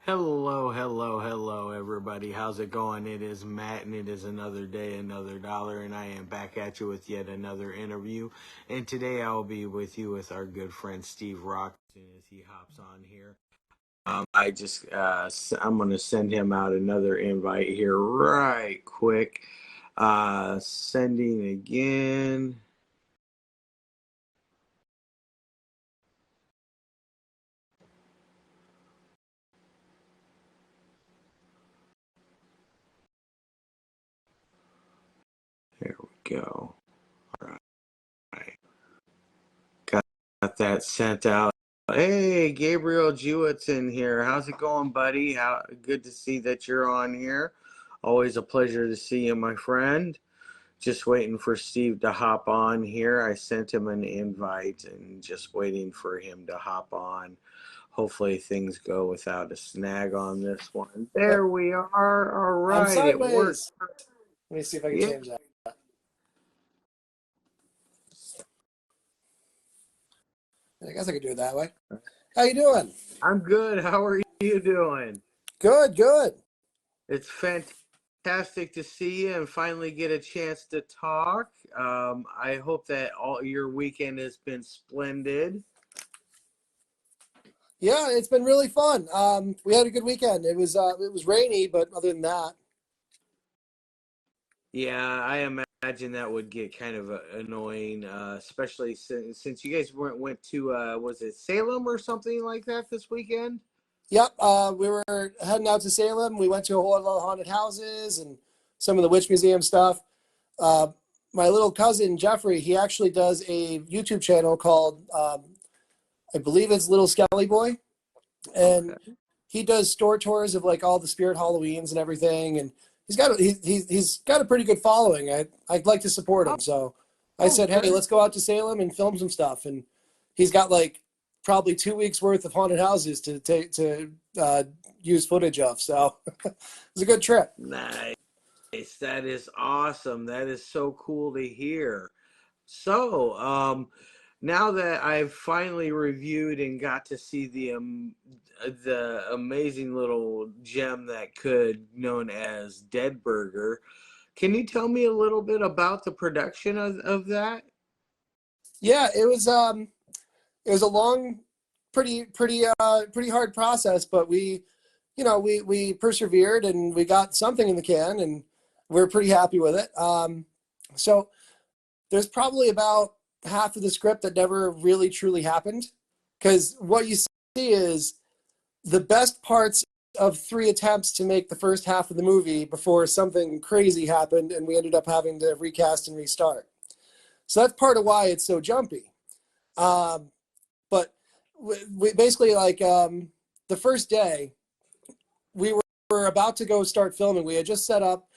Hello, everybody. How's it going? It is Matt, and it is another day, another dollar, and I am back at you with yet another interview. And today I will be with you with our good friend Steve Rock as he hops on here. I'm going to send him out another invite here right quick. Sending again. There we go. All right. Got that sent out. Hey, Gabriel Jewett's in here. How's it going, buddy? How good to see that you're on here. Always a pleasure to see you, my friend. Just waiting for Steve to hop on here. I sent him an invite and just waiting for him to hop on. Hopefully things go without a snag on this one. Oh, There we are. All I'm right, it worked. sideways. Let me see if I can Yeah, change that. I guess I could do it that way. How you doing? I'm good. How are you doing? Good, good. It's fantastic to see you and finally get a chance to talk. I hope that all your weekend has been splendid. Yeah, it's been really fun. We had a good weekend. It was rainy, but other than that, Yeah, I imagine that would get kind of annoying, especially since you guys went to was it Salem or something like that this weekend? yep. We were heading out to Salem. We went to a whole lot of haunted houses and some of the witch museum stuff. Uh, my little cousin Jeffrey, he actually does a YouTube channel called I believe it's Little Skelly Boy, and Okay, he does store tours of like all the spirit Halloweens and everything, and he's got a pretty good following. I'd like to support him, so I said, hey, okay. let's go out to Salem and film some stuff. And he's got like probably 2 weeks worth of haunted houses to take to use footage of. So it's a good trip. Nice. That is awesome. That is so cool to hear. So, now that I've finally reviewed and got to see the amazing little gem that could known as Dead Burger, can you tell me a little bit about the production of that? Yeah, it was a long, pretty hard process, but we persevered and we got something in the can, and we're pretty happy with it. So there's probably about half of the script that never really truly happened, because what you see is the best parts of 3 attempts to make the first half of the movie before something crazy happened and we ended up having to recast and restart. So that's part of why it's so jumpy. Um, but we basically like the first day we were about to go start filming. We had just set up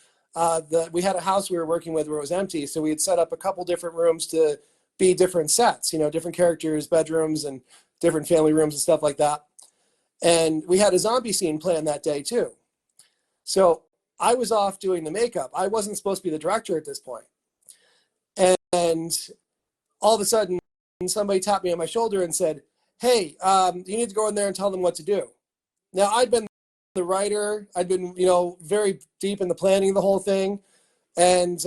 we had a house we were working with where it was empty, so we had set up a couple different rooms to be different sets, different characters, bedrooms, and different family rooms and stuff like that. And we had a zombie scene planned that day too. So I was off doing the makeup. I wasn't supposed to be the director at this point. And all of a sudden, somebody tapped me on my shoulder and said, hey, you need to go in there and tell them what to do. Now, I'd been the writer. I'd been, very deep in the planning of the whole thing. And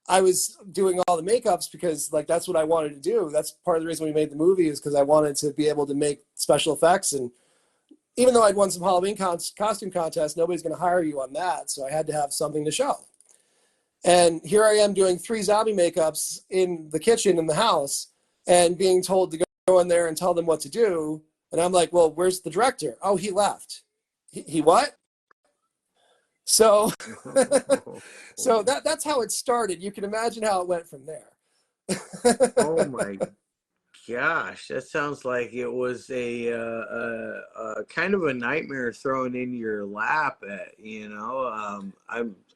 I was doing all the makeups because, like, that's what I wanted to do. That's part of the reason we made the movie, is because I wanted to be able to make special effects. And even though I'd won some Halloween costume contests, nobody's going to hire you on that. So I had to have something to show. And here I am doing 3 zombie makeups in the kitchen in the house and being told to go in there and tell them what to do. And I'm like, well, where's the director? Oh, he left. He what? So, so that's how it started. You can imagine how it went from there. Oh my gosh, that sounds like it was a kind of a nightmare thrown in your lap.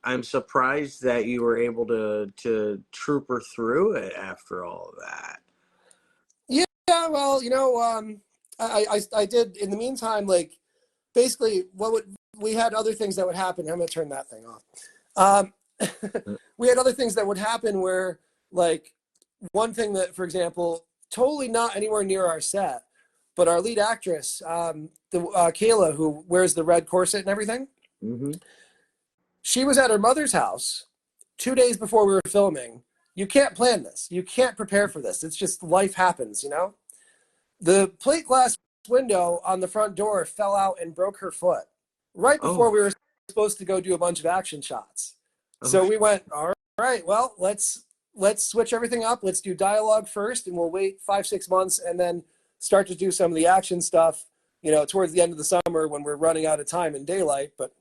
I'm surprised that you were able to trooper through it after all of that. Yeah, well, I did in the meantime, like basically we had other things that would happen. I'm gonna turn that thing off. We had other things that would happen where, like, one thing that, for example, totally not anywhere near our set, but our lead actress, Kayla, who wears the red corset and everything, Mm-hmm. she was at her mother's house 2 days before we were filming. You can't plan this. You can't prepare for this. It's just life happens, you know? The plate glass window on the front door fell out and broke her foot right before Oh, we were supposed to go do a bunch of action shots. oh, So we went, all right, well, let's switch everything up. Let's do dialogue first, and we'll wait 5-6 months and then start to do some of the action stuff, you know, towards the end of the summer when we're running out of time in daylight. But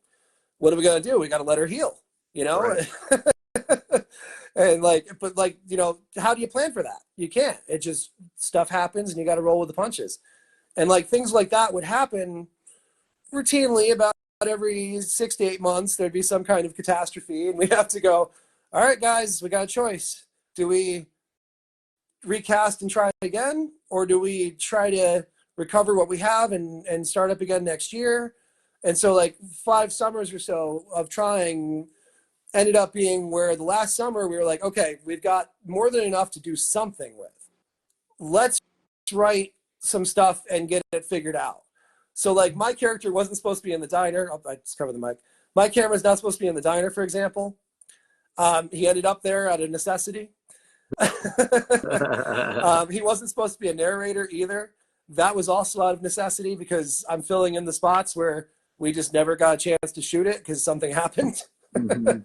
what are we going to do? We got to let her heal, you know? right, And but you know, how do you plan for that? You can't. It just, stuff happens and you got to roll with the punches. And like things like that would happen routinely about every 6 to 8 months. There'd be some kind of catastrophe and we'd have to go, all right, guys, we got a choice. Do we recast and try again? Or do we try to recover what we have and start up again next year? And so like 5 summers or so of trying ended up being where the last summer we were like, okay, we've got more than enough to do something with. Let's write some stuff and get it figured out. So like my character wasn't supposed to be in the diner. Oh, I just covered the mic. My camera's not supposed to be in the diner, for example. He ended up there out of necessity. He wasn't supposed to be a narrator either. That was also out of necessity because I'm filling in the spots where we just never got a chance to shoot it because something happened. mm-hmm.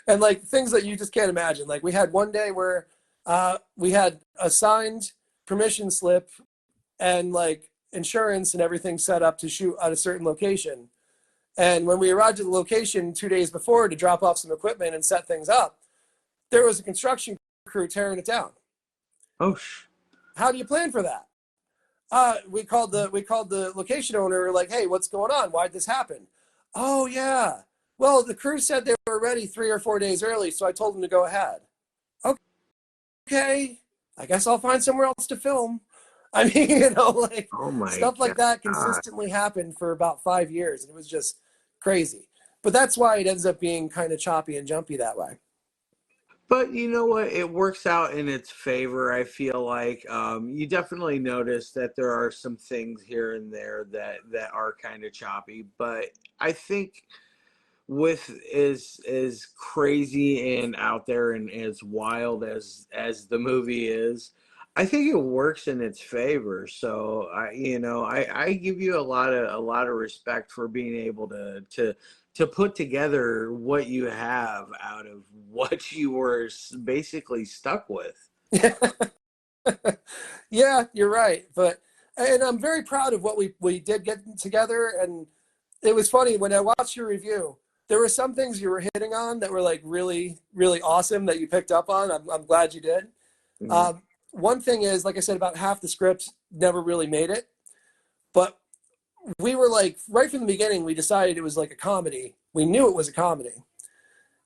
And like things that you just can't imagine. Like we had one day where we had a signed permission slip and like insurance and everything set up to shoot at a certain location. And when we arrived at the location 2 days before to drop off some equipment and set things up, there was a construction crew tearing it down. Oh, How do you plan for that? We called the location owner. We're like, hey, what's going on? Why'd this happen? Oh yeah. Well, the crew said they were ready 3 or 4 days early, so I told them to go ahead. Okay, I guess I'll find somewhere else to film. I mean, you know, like oh my stuff like that God. consistently happened for about 5 years, and it was just crazy. But that's why it ends up being kind of choppy and jumpy that way. But you know what? It works out in its favor. I feel like you definitely notice that there are some things here and there that are kind of choppy. But I think with as crazy and out there and as wild as the movie is, I think it works in its favor. So I give you a lot of respect for being able to put together what you have out of what you were basically stuck with. Yeah, you're right. And I'm very proud of what we did get together. And it was funny when I watched your review. There were some things you were hitting on that were like really, really awesome that you picked up on. I'm glad you did. Mhm. One thing is, like I said, about half the script never really made it. But we were like, right from the beginning, we decided it was like a comedy. We knew it was a comedy.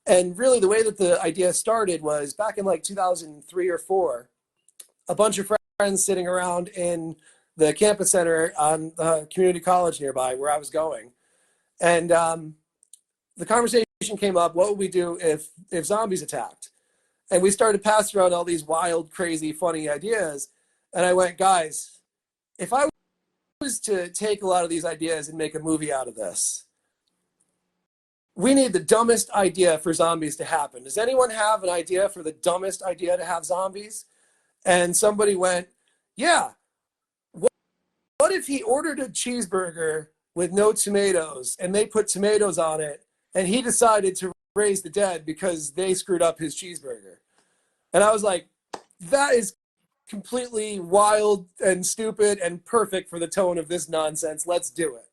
And really, the way that the idea started was back in like 2003 or 4, a bunch of friends sitting around in the campus center on the community college nearby where I was going. And the conversation came up, what would we do if zombies attacked? And we started passing around all these wild, crazy, funny ideas. And I went, guys, if I was to take a lot of these ideas and make a movie out of this, we need the dumbest idea for zombies to happen. Does anyone have an idea for the dumbest idea to have zombies? And somebody went, yeah, what if he ordered a cheeseburger with no tomatoes and they put tomatoes on it and he decided to raise the dead because they screwed up his cheeseburger? And I was like, that is completely wild and stupid and perfect for the tone of this nonsense. Let's do it.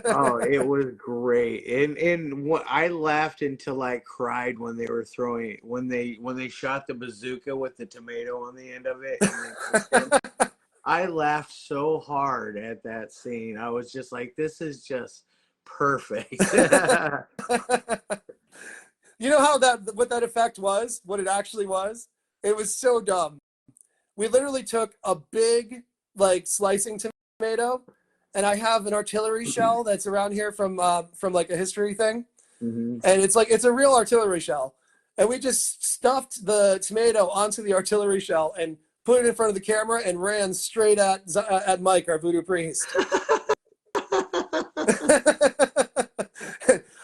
Oh, it was great, and what I laughed until I cried when they were throwing when they shot the bazooka with the tomato on the end of it, and they kicked him. I laughed so hard at that scene. I was just like, this is just perfect. You know what that effect was? What it actually was? It was so dumb. We literally took a big like slicing tomato, and I have an artillery shell that's around here from like a history thing, Hmm. and it's a real artillery shell, and we just stuffed the tomato onto the artillery shell and put it in front of the camera, and ran straight at Mike, our voodoo priest.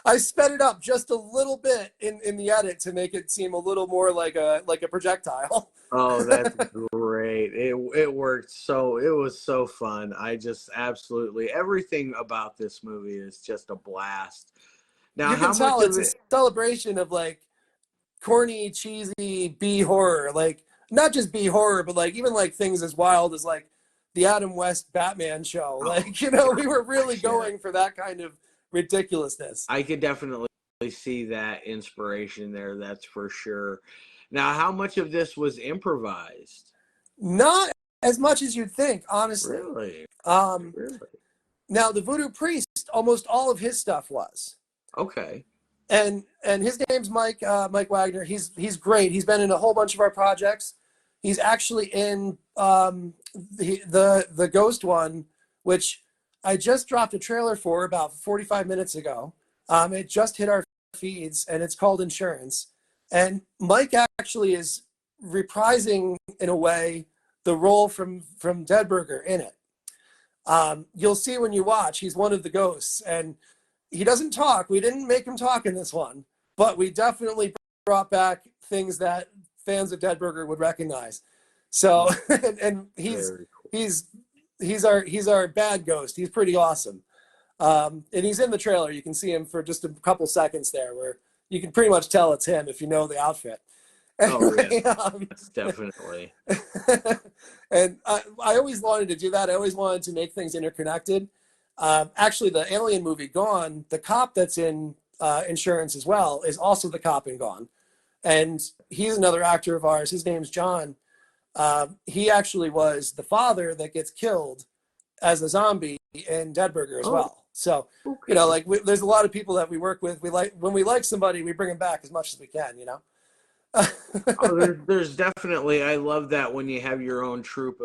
I sped it up just a little bit in the edit to make it seem a little more like a projectile. Oh, that's great. It worked so, it was so fun. I just absolutely, everything about this movie is just a blast. Now, You can how much tell of it's a it? celebration of like corny, cheesy B horror. Like not just B horror, but like even like things as wild as like the Adam West Batman show. Oh, Like, we were really gosh, yeah. going for that kind of ridiculousness. I could definitely see that inspiration there. That's for sure. Now, how much of this was improvised? Not as much as you'd think, honestly. Really? Um, Really? Now the Voodoo Priest, almost all of his stuff was. Okay. And his name's Mike Wagner. He's great. He's been in a whole bunch of our projects. He's actually in the Ghost one, which I just dropped a trailer for about 45 minutes ago. It just hit our feeds, and it's called Insurance. And Mike actually is reprising, in a way, the role from Dead Burger in it. You'll see when you watch, he's one of the ghosts, and he doesn't talk. We didn't make him talk in this one, but we definitely brought back things that fans of Dead Burger would recognize. So, and he's Very cool. he's our bad ghost. He's pretty awesome. And he's in the trailer. You can see him for just a couple seconds there, where you can pretty much tell it's him if you know the outfit. Oh, Anyway, yes, definitely. and I always wanted to do that. I always wanted to make things interconnected. Actually, the Alien movie Gone, the cop that's in Insurance as well is also the cop in Gone, and he's another actor of ours. His name's John. He actually was the father that gets killed as a zombie in Dead Burger as Oh, well. So, okay. like there's a lot of people that we work with. We like when we like somebody, we bring them back as much as we can. Oh, there's definitely. I love that when you have your own troupe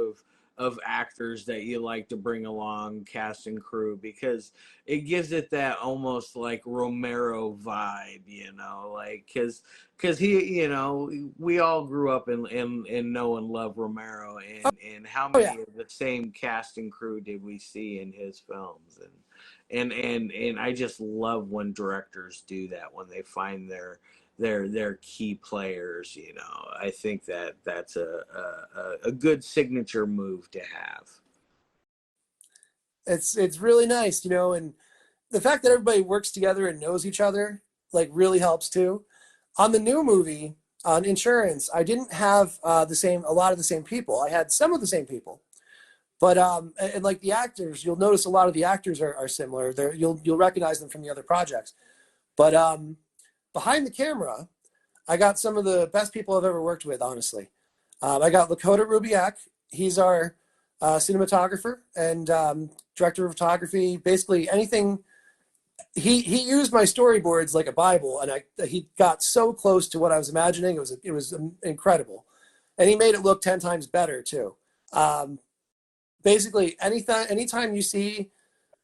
of actors that you like to bring along, cast and crew, because it gives it that almost like Romero vibe, like because he, we all grew up and know and love Romero, and how Oh many yeah. of the same cast and crew did we see in his films, and I just love when directors do that, when they find their key players. I think that's a good signature move to have. It's really nice, and the fact that everybody works together and knows each other like really helps too. On the new movie, on Insurance, I didn't have a lot of the same people. I had some of the same people, but and like the actors, you'll notice a lot of the actors are similar. You'll recognize them from the other projects. But behind the camera, I got some of the best people I've ever worked with, honestly. I got Lakota Rubiak. He's our cinematographer and director of photography. Basically, anything. He used my storyboards like a Bible, and he got so close to what I was imagining. It was incredible, and he made it look 10 times better too. Basically, anytime you see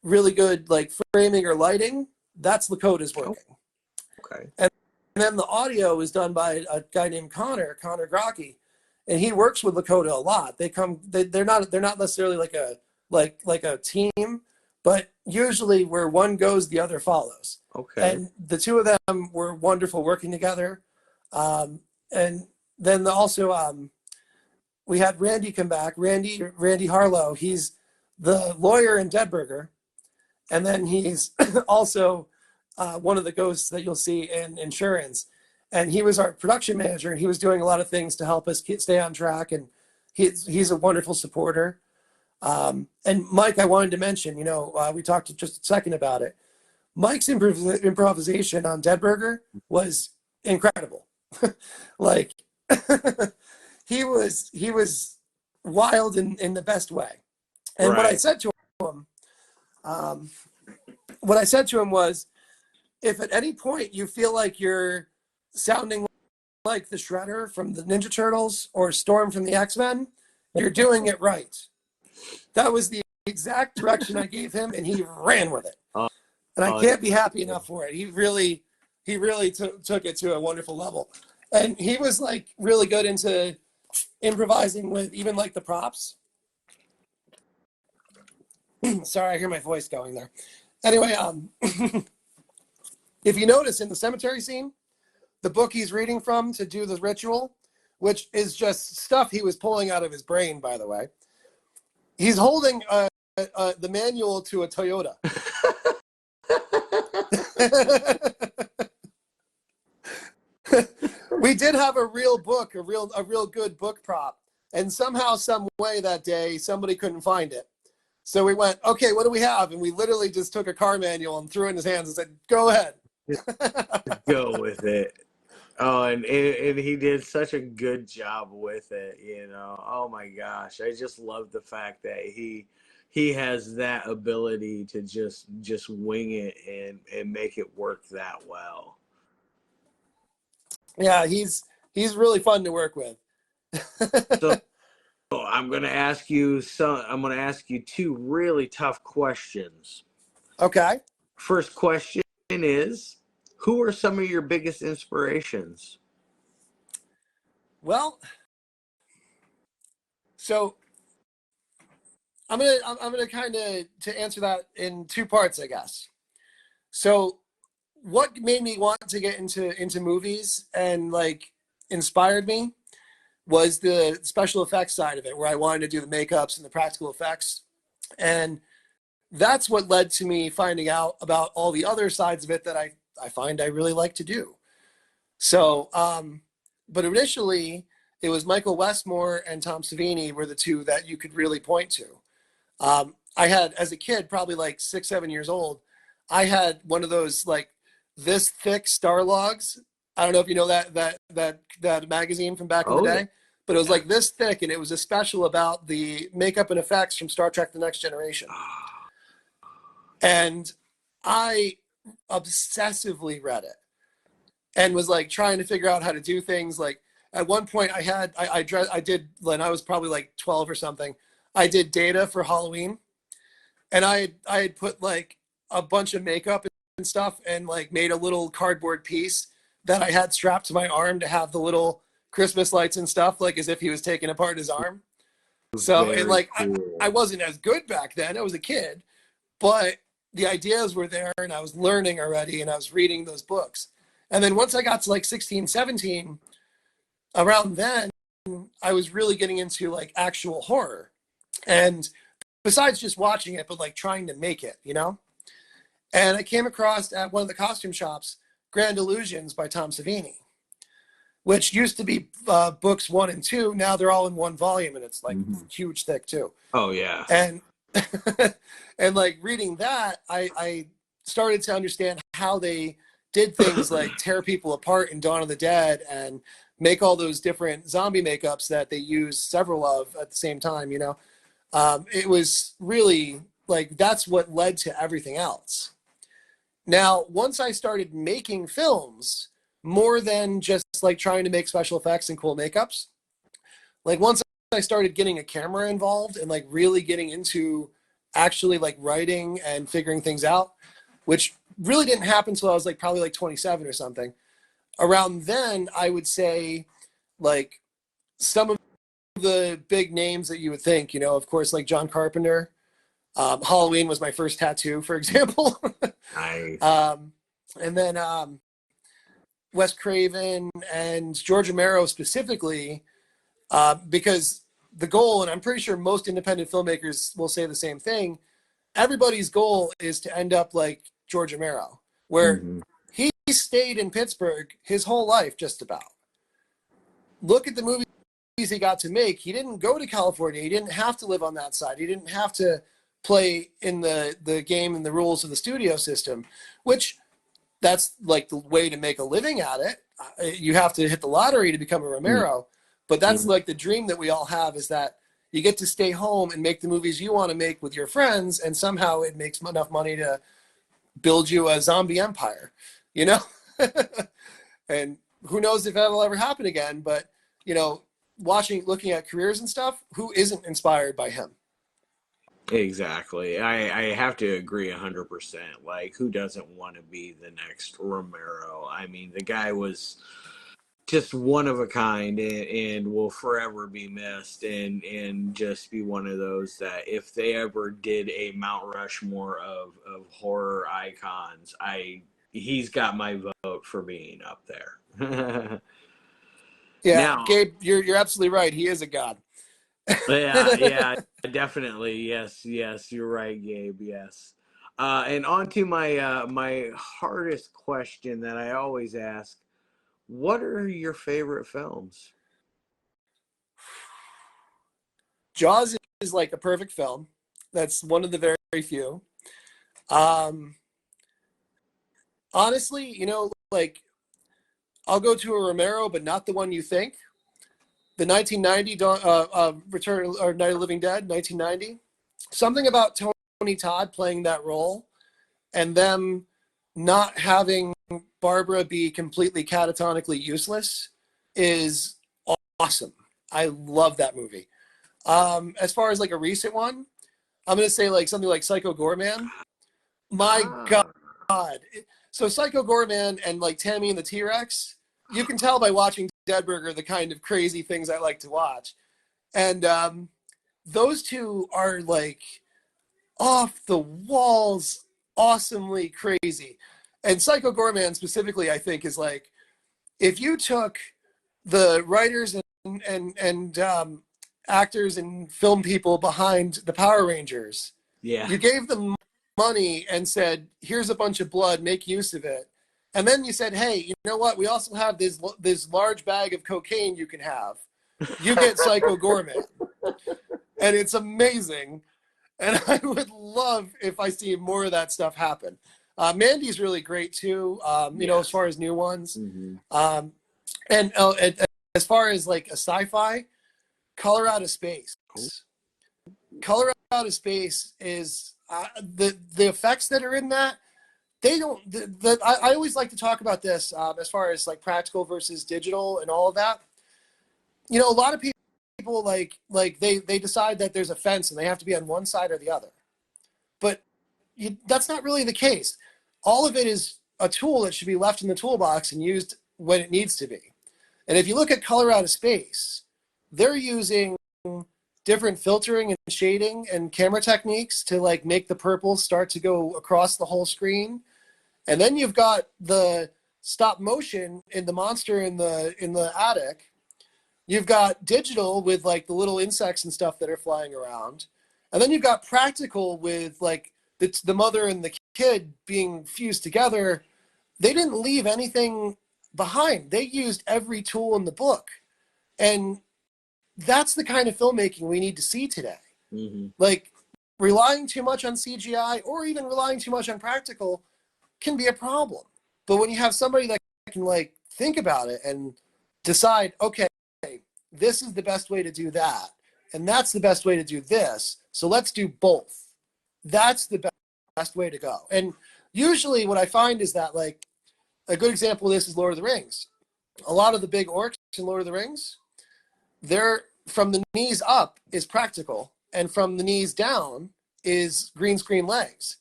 really good like framing or lighting, that's Lakota's working. Okay. And then the audio is done by a guy named Connor Grocki, and he works with Lakota a lot. They're not necessarily like a team, but usually where one goes, the other follows. Okay. And the two of them were wonderful working together. And then also we had Randy come back. Randy Harlow. He's the lawyer in Dead Burger, and then he's also one of the ghosts that you'll see in Insurance. And he was our production manager, and he was doing a lot of things to help us stay on track. And he's a wonderful supporter. And Mike, I wanted to mention, we talked just a second about it. Mike's improvisation on Dead Burger was incredible. Like he was wild in the best way. And what I Right. said to him, what I said to him was, if at any point you feel like you're sounding like the Shredder from the Ninja Turtles or Storm from the X-Men, you're doing it right. That was the exact direction I gave him, and he ran with it. Oh, And I oh, can't be happy enough for it. He really took it to a wonderful level. And he was like really good into improvising with even like the props. Sorry, I hear my voice going there. Anyway, if you notice in the cemetery scene, the book he's reading from to do the ritual, which is just stuff he was pulling out of his brain, by the way, he's holding the manual to a Toyota. We did have a real book, a real good book prop, and somehow, some way that day, somebody couldn't find it. So we went, okay, what do we have? And we literally just took a car manual and threw it in his hands and said, go ahead. Go with it. Oh, and he did such a good job with it, you know. Oh my gosh, I just love the fact that he has that ability to just wing it and make it work that well. Yeah, he's really fun to work with. So I'm gonna ask you two really tough questions. Okay. First question is, who are some of your biggest inspirations? Well, so I'm gonna kind of to answer that in two parts, I guess. So what made me want to get into movies and like inspired me was the special effects side of it, where I wanted to do the makeups and the practical effects. And that's what led to me finding out about all the other sides of it that I find I really like to do. So, but initially, it was Michael Westmore and Tom Savini were the two that you could really point to. I had, as a kid, probably like 6, 7 years old, I had one of those like this thick Star Logs. I don't know if you know that magazine from back in the Oh yeah. day, but it was like this thick, and it was a special about the makeup and effects from Star Trek: The Next Generation. And I obsessively read it and was like trying to figure out how to do things. Like at one point, I did when I was probably like 12 or something. I did data for Halloween, and I had put like a bunch of makeup and stuff, and like made a little cardboard piece that I had strapped to my arm to have the little Christmas lights and stuff, like as if he was taking apart his arm. So, and Very like I cool. wasn't as good back then. I was a kid, but the ideas were there, and I was learning already, and I was reading those books. And then once I got to like 16, 17, around then, I was really getting into like actual horror. And besides just watching it, but like trying to make it, you know? And I came across at one of the costume shops, Grand Illusions by Tom Savini, which used to be books 1 and 2. Now they're all in one volume, and it's like huge, thick too. Oh yeah. And and like reading that, I started to understand how they did things like tear people apart in Dawn of the Dead and make all those different zombie makeups that they use several of at the same time. You know, it was really like that's what led to everything else. Now, once I started making films, more than just like trying to make special effects and cool makeups, like once I started getting a camera involved and like really getting into actually like writing and figuring things out, which really didn't happen until I was like probably like 27 or something. Around then, I would say like some of the big names that you would think, you know, of course, like John Carpenter. Halloween was my first tattoo, for example. Nice. um, and then Wes Craven and George Romero specifically, because the goal, and I'm pretty sure most independent filmmakers will say the same thing, everybody's goal is to end up like George Romero, where he stayed in Pittsburgh his whole life, just about. Look at the movies he got to make. He didn't go to California. He didn't have to live on that side. He didn't have to play in the game and the rules of the studio system, which that's like the way to make a living at it. You have to hit the lottery to become a Romero, but that's like the dream that we all have, is that you get to stay home and make the movies you want to make with your friends, and somehow it makes enough money to build you a zombie empire, you know? And who knows if that'll ever happen again, but you know, looking at careers and stuff, who isn't inspired by him? Exactly. I have to agree 100%. Like, who doesn't want to be the next Romero? I mean, the guy was just one of a kind, and will forever be missed, and just be one of those that if they ever did a Mount Rushmore of horror icons, I he's got my vote for being up there. Yeah, Now, Gabe, you're absolutely right. He is a god. yeah, yeah, definitely. Yes, yes, you're right, Gabe. Yes. And on to my hardest question that I always ask: what are your favorite films? Jaws is like a perfect film. That's one of the very few. Um, honestly, like I'll go to a Romero, but not the one you think. The 1990 Return or Night of the Living Dead, 1990. Something about Tony Todd playing that role and them not having Barbara be completely catatonically useless is awesome. I love that movie. As far as like a recent one, I'm gonna say like something like Psycho Gorman. My God. Ah, So Psycho Gorman and like Tammy and the T-Rex, you can tell by watching Dead Burger the kind of crazy things I like to watch. And those two are like off the walls, awesomely crazy. And Psycho Gorman specifically, I think, is like if you took the writers and actors and film people behind the Power Rangers, yeah. you gave them money and said, "Here's a bunch of blood, make use of it." And then you said, "Hey, you know what? We also have this large bag of cocaine you can have. You get Psycho Gorman." And it's amazing. And I would love if I see more of that stuff happen. Mandy's really great too. As Yes. far as new ones, Hmm. um, and as far as like a sci-fi, Color Out of Space. Color Out of Space is the effects that are in that. They don't. I always like to talk about this as far as like practical versus digital and all of that. A lot of people like they decide that there's a fence and they have to be on one side or the other, but that's not really the case. All of it is a tool that should be left in the toolbox and used when it needs to be. And if you look at Color Out of Space, they're using different filtering and shading and camera techniques to like make the purple start to go across the whole screen. And then you've got the stop motion in the monster in the attic. You've got digital with like the little insects and stuff that are flying around. And then you've got practical with like the mother and the kid being fused together. They didn't leave anything behind. They used every tool in the book. And that's the kind of filmmaking we need to see today. Hmm. Like relying too much on CGI or even relying too much on practical can be a problem. But when you have somebody that can like think about it and decide, okay, this is the best way to do that, and that's the best way to do this, so let's do both. That's the best way to go. And usually what I find is that like a good example of this is Lord of the Rings. A lot of the big orcs in Lord of the Rings, they're from the knees up is practical, and from the knees down is green screen legs.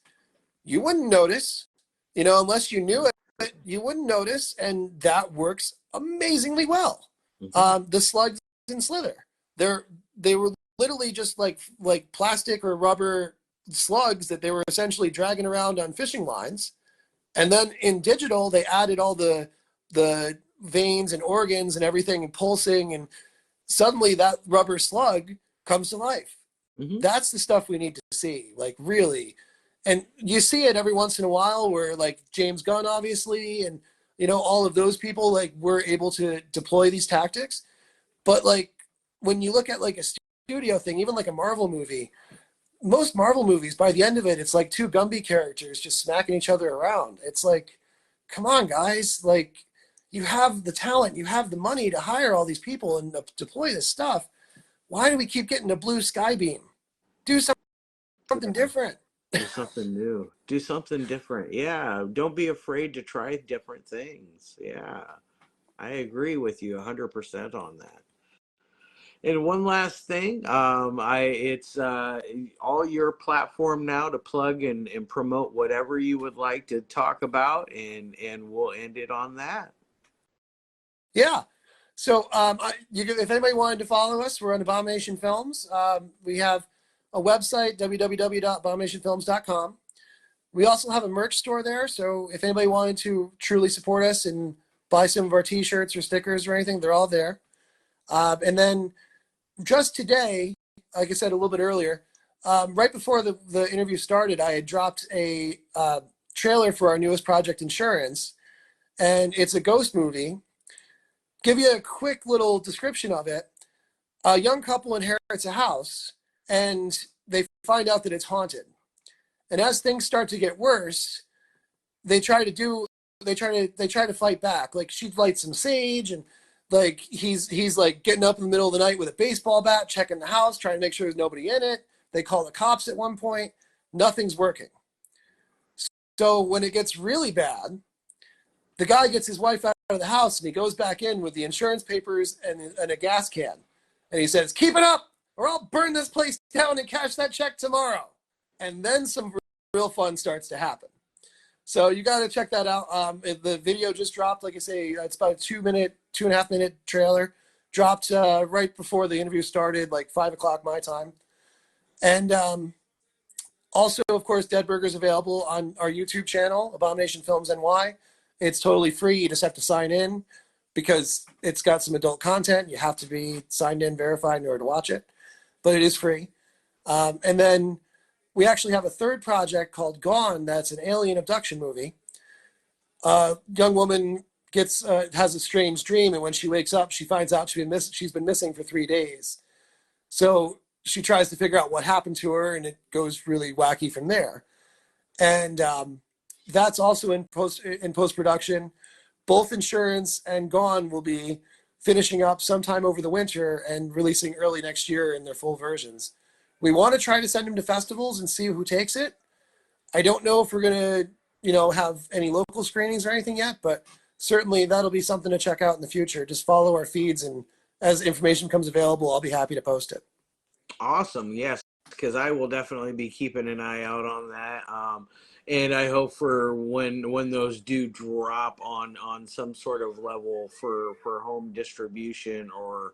You wouldn't notice, unless you knew it, you wouldn't notice, and that works amazingly well. Hmm. The slugs in Slither, they were literally just like plastic or rubber slugs that they were essentially dragging around on fishing lines, and then in digital they added all the veins and organs and everything and pulsing, and suddenly that rubber slug comes to life. Hmm. That's the stuff we need to see, like really. And you see it every once in a while where like James Gunn, obviously, and all of those people like were able to deploy these tactics. But like when you look at like a studio thing, even like a Marvel movie, most Marvel movies, by the end of it, it's like two Gumby characters just smacking each other around. It's like, come on, guys, like you have the talent, you have the money to hire all these people and deploy this stuff. Why do we keep getting a blue sky beam? Do something Yeah. different. Do something new. Do something different. Yeah. Don't be afraid to try different things. Yeah. I agree with you 100% on that. And one last thing, I it's all your platform now to plug and promote whatever you would like to talk about, and we'll end it on that. Yeah. So if anybody wanted to follow us, we're on Abomination Films. We have a website, www.abominationfilms.com. We also have a merch store there. So if anybody wanted to truly support us and buy some of our t-shirts or stickers or anything, they're all there. And then just today, like I said a little bit earlier, right before the interview started, I had dropped a trailer for our newest project, Insurance, and it's a ghost movie. Give you a quick little description of it. A young couple inherits a house, and they find out that it's haunted. And as things start to get worse, they try to do they try to fight back. Like she lights some sage, and like he's like getting up in the middle of the night with a baseball bat, checking the house, trying to make sure there's nobody in it. They call the cops at one point. Nothing's working. So when it gets really bad, the guy gets his wife out of the house and he goes back in with the insurance papers and a gas can. And he says, "Keep it up, or I'll burn this place down and cash that check tomorrow." And then some real fun starts to happen. So you got to check that out. The video just dropped. Like I say, it's about a 2.5 minute trailer. Dropped right before the interview started, like 5 o'clock my time. And also, of course, Dead Burger's available on our YouTube channel, Abomination Films NY. It's totally free. You just have to sign in because it's got some adult content. You have to be signed in, verified in order to watch it, but it is free. And then we actually have a third project called Gone. That's an alien abduction movie. A young woman has a strange dream, and when she wakes up, she finds out she's been missing for 3 days. So she tries to figure out what happened to her, and it goes really wacky from there. And that's also in post production. Both Insurance and Gone will be finishing up sometime over the winter and releasing early next year in their full versions. We want to try to send them to festivals and see who takes it. I don't know if we're gonna, have any local screenings or anything yet, but certainly that'll be something to check out in the future. Just follow our feeds, and as information becomes available, I'll be happy to post it. Awesome. Yes, because I will definitely be keeping an eye out on that. And I hope for when those do drop on some sort of level for home distribution or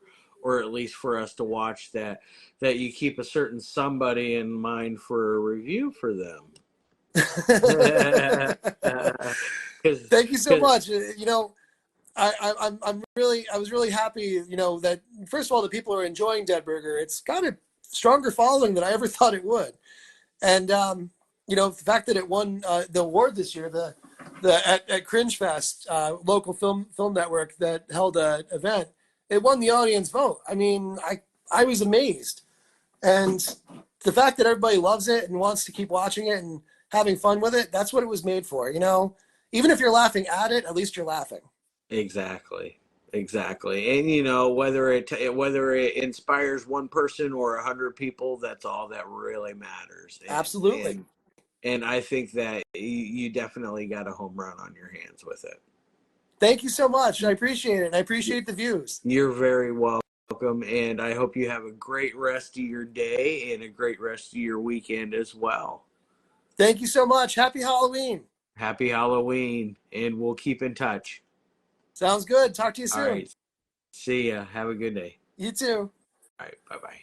at least for us to watch that you keep a certain somebody in mind for a review for them. Because Thank you so much. I was really happy, that first of all, the people are enjoying Dead Burger. It's got a stronger following than I ever thought it would. And, the fact that it won the award this year, at Cringe Fest, local film network that held an event, it won the audience vote. I mean, I was amazed. And the fact that everybody loves it and wants to keep watching it and having fun with it, that's what it was made for. Even if you're laughing at it, at least you're laughing. exactly, exactly, and whether it inspires one person or 100 people, that's all that really matters. Absolutely. And I think that you definitely got a home run on your hands with it. Thank you so much. I appreciate it. I appreciate the views. You're very welcome, and I hope you have a great rest of your day and a great rest of your weekend as well. Thank you so much. Happy Halloween. Happy Halloween, and we'll keep in touch. Sounds good. Talk to you All soon. right. See ya. Have a good day. You too. All right. Bye bye.